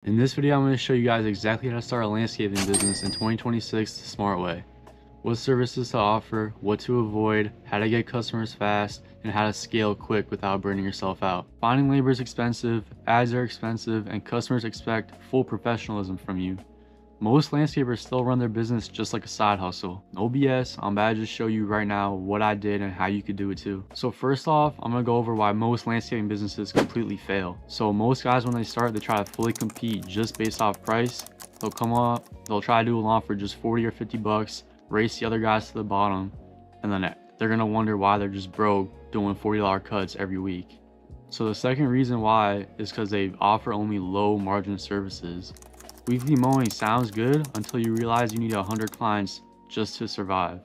In this video, I'm going to show you guys exactly how to start a landscaping business in 2026 the smart way. What services to offer, what to avoid, how to get customers fast, and how to scale quick without burning yourself out. Finding labor is expensive, ads are expensive, and customers expect full professionalism from you. Most landscapers still run their business just like a side hustle. No BS, I'm about to just show you right now what I did and how you could do it too. So first off, I'm gonna go over why most landscaping businesses completely fail. So most guys, when they start, they try to fully compete just based off price. They'll come up, they'll try to do a lawn for just 40 or 50 bucks, race the other guys to the bottom, and then they're gonna wonder why they're just broke doing $40 cuts every week. So the second reason why is because they offer only low margin services. Weekly mowing sounds good until you realize you need 100 clients just to survive.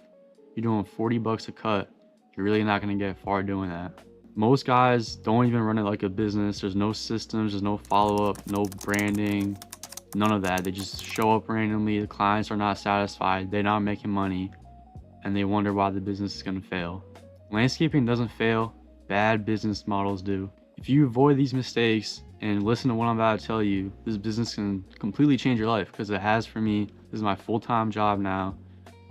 You're doing 40 bucks a cut. You're really not gonna get far doing that. Most guys don't even run it like a business. There's no systems, there's no follow-up, no branding, none of that. They just show up randomly. The clients are not satisfied. They're not making money, and they wonder why the business is gonna fail. Landscaping doesn't fail. Bad business models do. If you avoid these mistakes and listen to what I'm about to tell you, this business can completely change your life, because it has for me. This is my full-time job now.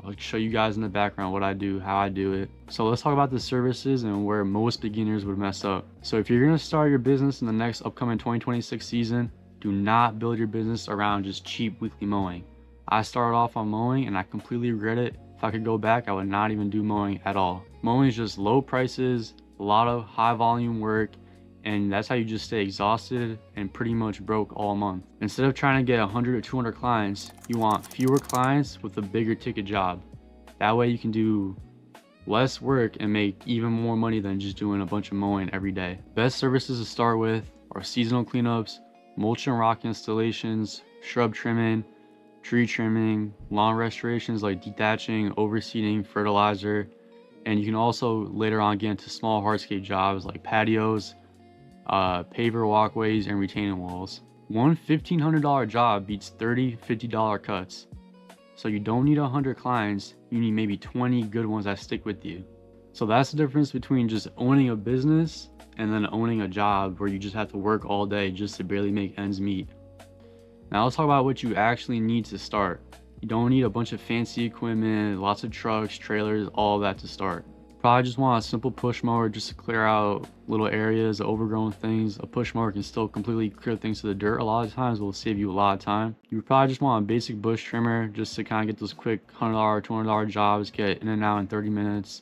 I'll show you guys in the background what I do, how I do it. So let's talk about the services and where most beginners would mess up. So if you're gonna start your business in the next upcoming 2026 season, do not build your business around just cheap weekly mowing. I started off on mowing and I completely regret it. If I could go back, I would not even do mowing at all. Mowing is just low prices, a lot of high volume work, and that's how you just stay exhausted and pretty much broke all month. Instead of trying to get 100 or 200 clients, you want fewer clients with a bigger ticket job. That way you can do less work and make even more money than just doing a bunch of mowing every day. Best services to start with are seasonal cleanups, mulch and rock installations, shrub trimming, tree trimming, lawn restorations like dethatching, overseeding, fertilizer, and you can also later on get into small hardscape jobs like patios, paver walkways, and retaining walls. One $1,500 job beats 30 $50 cuts. So you don't need 100 clients, you need maybe 20 good ones that stick with you. So that's the difference between just owning a business and then owning a job where you just have to work all day just to barely make ends meet. Now let's talk about what you actually need to start. You don't need a bunch of fancy equipment, lots of trucks, trailers, all that to start. Probably just want a simple push mower just to clear out little areas, overgrown things. A push mower can still completely clear things to the dirt. A lot of times will save you a lot of time. You probably just want a basic bush trimmer just to kind of get those quick $100, $200 jobs, get in and out in 30 minutes.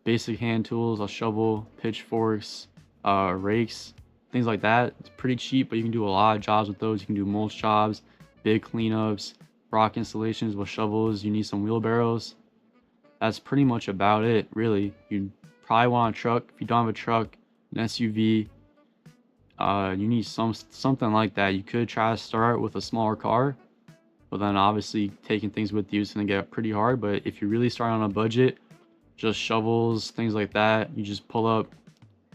Basic hand tools, a shovel, pitchforks, rakes, things like that. It's pretty cheap, but you can do a lot of jobs with those. You can do mulch jobs, big cleanups, rock installations with shovels. You need some wheelbarrows. That's pretty much about it, really. You probably want a truck. If you don't have a truck, an SUV, you need something like that. You could try to start with a smaller car, but then obviously taking things with you is going to get pretty hard. But if you really start on a budget, just shovels, things like that, you just pull up,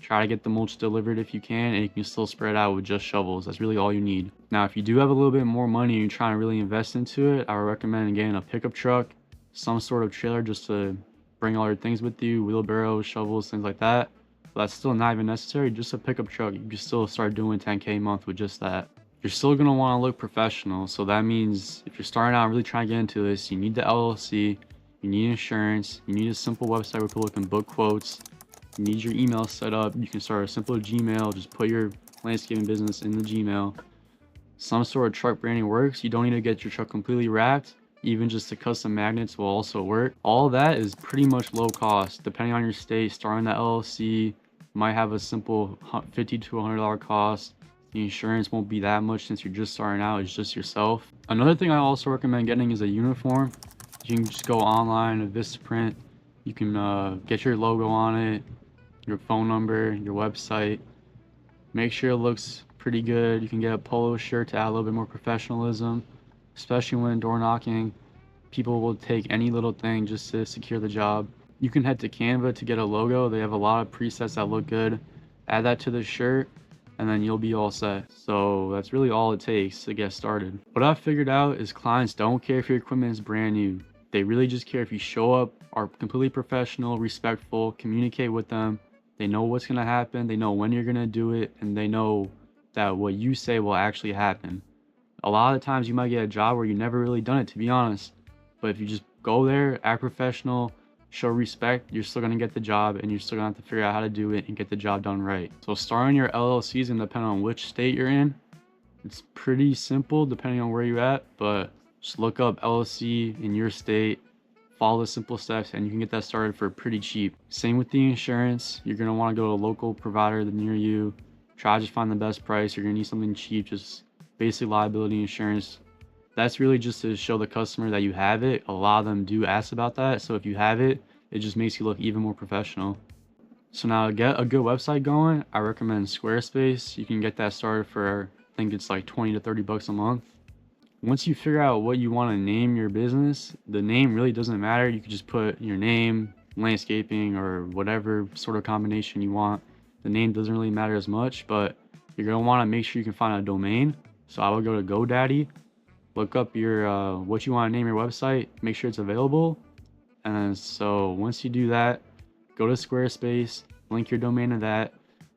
try to get the mulch delivered if you can, and you can still spread out with just shovels. That's really all you need. Now, if you do have a little bit more money and you're trying to really invest into it, I would recommend getting a pickup truck, some sort of trailer just to bring all your things with you, wheelbarrows, shovels, things like that. But that's still not even necessary. Just a pickup truck, you can still start doing 10K a month with just that. You're still going to want to look professional, so that means if you're starting out and really trying to get into this, you need the LLC, you need insurance, you need a simple website where people can book quotes, you need your email set up. You can start a simple Gmail, just put your landscaping business in the Gmail. Some sort of truck branding works. You don't need to get your truck completely wrapped. Even just the custom magnets will also work. All that is pretty much low cost. Depending on your state, starting the LLC might have a simple $50 to $100 cost. The insurance won't be that much since you're just starting out. It's just yourself. Another thing I also recommend getting is a uniform. You can just go online, a Vistaprint. You can get your logo on it, your phone number, your website. Make sure it looks pretty good. You can get a polo shirt to add a little bit more professionalism. Especially when door knocking, people will take any little thing just to secure the job. You can head to Canva to get a logo. They have a lot of presets that look good. Add that to the shirt, and then you'll be all set. So that's really all it takes to get started. What I've figured out is clients don't care if your equipment is brand new. They really just care if you show up, are completely professional, respectful, communicate with them. They know what's gonna happen, they know when you're gonna do it, and they know that what you say will actually happen. A lot of the times you might get a job where you never really done it, to be honest. But if you just go there, act professional, show respect, you're still gonna get the job, and you're still gonna have to figure out how to do it and get the job done right. So starting your LLC is gonna depend on which state you're in. It's pretty simple depending on where you're at, but just look up LLC in your state, follow the simple steps, and you can get that started for pretty cheap. Same with the insurance. You're gonna wanna go to a local provider near you. Try to just find the best price. You're gonna need something cheap, just basic liability insurance. That's really just to show the customer that you have it. A lot of them do ask about that, so if you have it, it just makes you look even more professional. So now to get a good website going, I recommend Squarespace. You can get that started for, I think it's like 20 to 30 bucks a month. Once you figure out what you want to name your business, the name really doesn't matter. You can just put your name, landscaping, or whatever sort of combination you want. The name doesn't really matter as much, but you're going to want to make sure you can find a domain. So I would go to GoDaddy, look up your what you want to name your website, make sure it's available. And so once you do that, go to Squarespace, link your domain to that,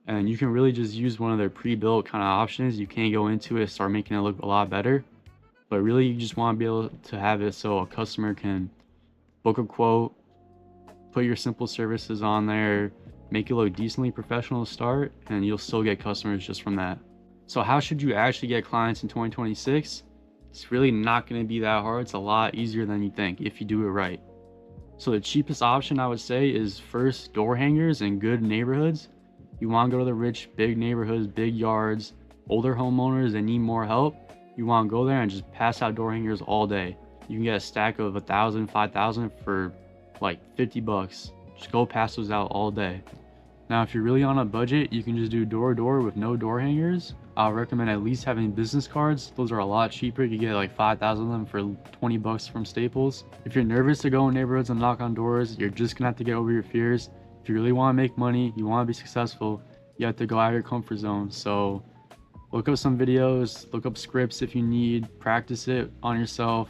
and you can really just use one of their pre-built kind of options. You can't go into it, start making it look a lot better. But really, you just want to be able to have it so a customer can book a quote, put your simple services on there, make it look decently professional to start, and you'll still get customers just from that. So how should you actually get clients in 2026? It's really not going to be that hard. It's a lot easier than you think if you do it right. So the cheapest option I would say is first door hangers in good neighborhoods. You want to go to the rich, big neighborhoods, big yards, older homeowners that need more help. You want to go there and just pass out door hangers all day. You can get a stack of 1,000, 5,000 for like 50 bucks. Just go pass those out all day. Now, if you're really on a budget, you can just do door to door with no door hangers. I'll recommend at least having business cards. Those are a lot cheaper. You get like 5,000 of them for 20 bucks from Staples. If you're nervous to go in neighborhoods and knock on doors, you're just gonna have to get over your fears. If you really want to make money, you want to be successful, you have to go out of your comfort zone. So look up some videos, look up scripts if you need, practice it on yourself,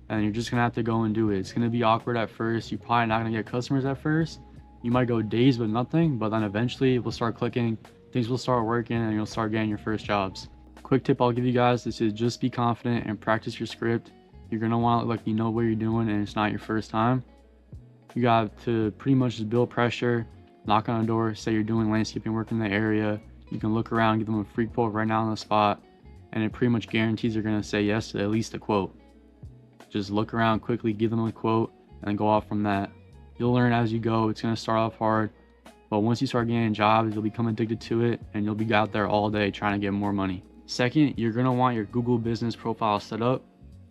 and you're just gonna have to go and do it. It's gonna be awkward at first. You're probably not gonna get customers at first. You might go days with nothing, but then eventually it will start clicking, things will start working, and you'll start getting your first jobs. Quick tip I'll give you guys is to just be confident and practice your script. You're gonna want to look like you know what you're doing and it's not your first time. You got to pretty much just build pressure, knock on a door, say you're doing landscaping work in the area. You can look around, give them a free quote right now on the spot, and it pretty much guarantees they're gonna say yes to at least a quote. Just look around quickly, give them a quote, and go off from that. You'll learn as you go. It's gonna start off hard, but once you start getting jobs, you'll become addicted to it, and you'll be out there all day trying to get more money. Second, you're gonna want your Google business profile set up.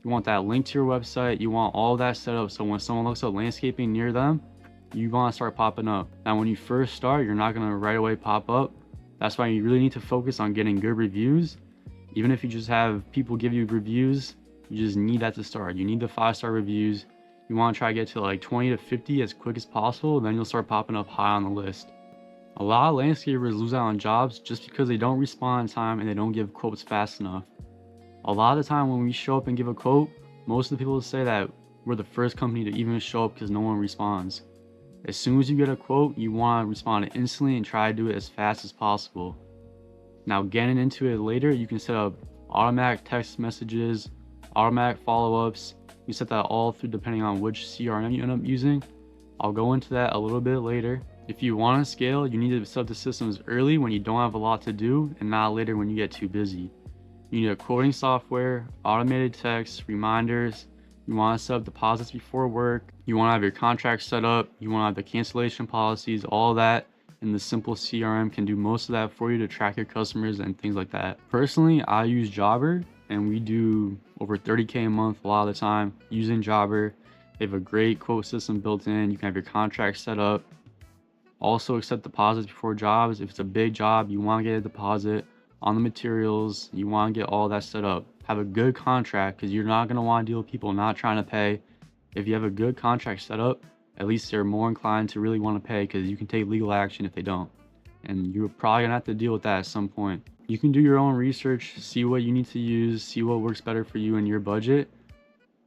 You want that link to your website. You want all that set up so when someone looks up landscaping near them, you want to start popping up. Now, when you first start, you're not gonna right away pop up. That's why you really need to focus on getting good reviews. Even if you just have people give you reviews, you just need that to start. You need the 5-star reviews. You want to try to get to like 20 to 50 as quick as possible, then you'll start popping up high on the list. A lot of landscapers lose out on jobs just because they don't respond in time and they don't give quotes fast enough. A lot of the time when we show up and give a quote, most of the people say that we're the first company to even show up because no one responds. As soon as you get a quote, you want to respond instantly and try to do it as fast as possible. Now, getting into it later, you can set up automatic text messages, automatic follow-ups. You set that all through depending on which CRM you end up using. I'll go into that a little bit later. If you want to scale, you need to set up the systems early when you don't have a lot to do and not later when you get too busy. You need a quoting software, automated text, reminders. You want to set up deposits before work. You want to have your contracts set up. You want to have the cancellation policies, all that. And the simple CRM can do most of that for you to track your customers and things like that. Personally, I use Jobber, and we do over 30K a month a lot of the time using Jobber. They have a great quote system built in. You can have your contracts set up. Also accept deposits before jobs. If it's a big job, you want to get a deposit on the materials. You want to get all that set up. Have a good contract because you're not going to want to deal with people not trying to pay. If you have a good contract set up, at least they're more inclined to really want to pay because you can take legal action if they don't. And you're probably going to have to deal with that at some point. You can do your own research, see what you need to use, see what works better for you and your budget.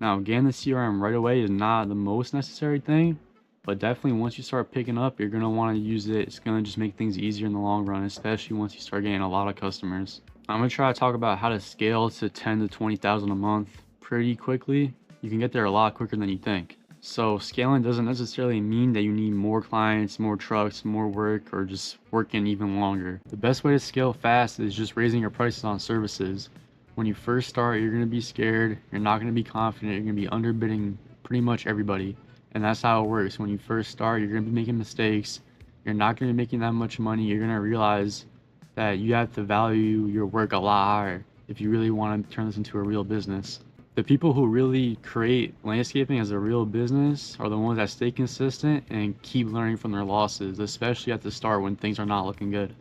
Now, getting the CRM right away is not the most necessary thing, but definitely once you start picking up, you're going to want to use it. It's going to just make things easier in the long run, especially once you start getting a lot of customers. I'm gonna try to talk about how to scale to 10 to 20,000 a month pretty quickly. You can get there a lot quicker than you think. So scaling doesn't necessarily mean that you need more clients, more trucks, more work, or just working even longer. The best way to scale fast is just raising your prices on services. When you first start, you're gonna be scared, you're not gonna be confident, you're gonna be underbidding pretty much everybody. And that's how it works. When you first start, you're gonna be making mistakes, you're not gonna be making that much money, you're gonna realize that you have to value your work a lot higher if you really want to turn this into a real business. The people who really create landscaping as a real business are the ones that stay consistent and keep learning from their losses, especially at the start when things are not looking good.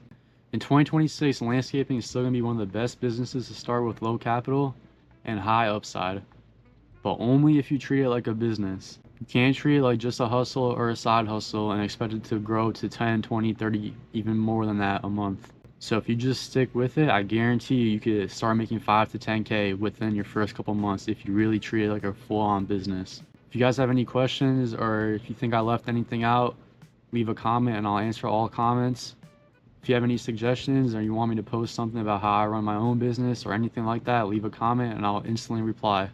In 2026, landscaping is still going to be one of the best businesses to start with low capital and high upside, but only if you treat it like a business. You can't treat it like just a hustle or a side hustle and expect it to grow to 10, 20, 30, even more than that a month. So if you just stick with it, I guarantee you could start making 5 to 10K within your first couple months if you really treat it like a full-on business. If you guys have any questions or if you think I left anything out, leave a comment and I'll answer all comments. If you have any suggestions or you want me to post something about how I run my own business or anything like that, leave a comment and I'll instantly reply.